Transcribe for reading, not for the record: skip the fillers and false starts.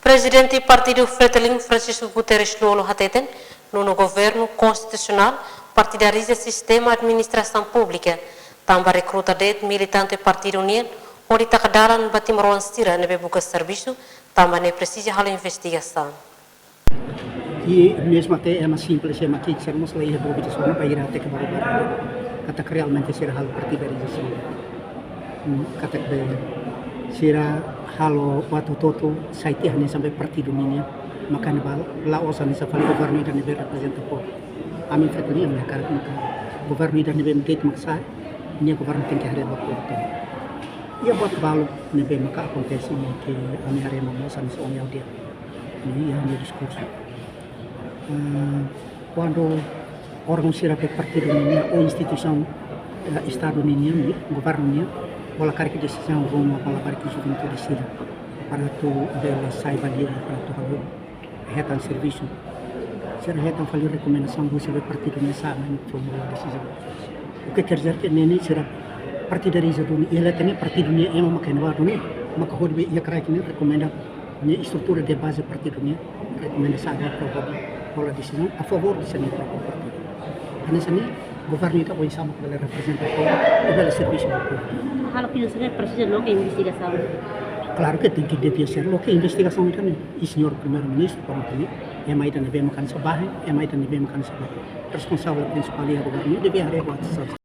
Presidente do Partido Fretilin, Francisco Guterres Lolo Hateten, no governo constitucional, partidariza o sistema de administração pública, também recruta de militante do Partido União, onde está cadaran batimaroan stira nebe buka serviço, também precisa de investigação. E mesmo até é mais simples, é mais que sermos lá e a só para ir até que vai kata que realmente será hal partidarização. Kata que será hal waktu toto saiti hanya sampai partido ini, maka nebal la osan sa fali governo dan nebe representa po. Amin fatali am nakar maka governo dan nebe mdet maksa, ni governo tem que arreba po. E a bot balo nebe maka acontece que a minha arema moça nos on dia. Ini yang dia diskurso. Quando órgão será de partido ini ou instituição Estado ini, governo ini, bola cara que decisão vão bola cara que juventude sira para tu dela saiba dia para tu fazer retan serviço. Será retan fazer recomendação você ver partido ini sabe no tomar decisão. O que quer dizer que nem será partidarizado ele tem partido ini é uma maquina do maka hode ia cara que recomenda a estrutura de base do partido ini recomenda sabe para a decisão a favor do seu próprio partido. Anasani governo itu boleh sama dengan representatif adalah serviço público. Kalau financiar precisa lo que investigação. Claro que tem que devia ser lo que investigação também. E senhor primeiro-ministro para também é mais da nebe makan sabah, é mais da nebe makan sabah. Responsável principal é o governo devia reguardar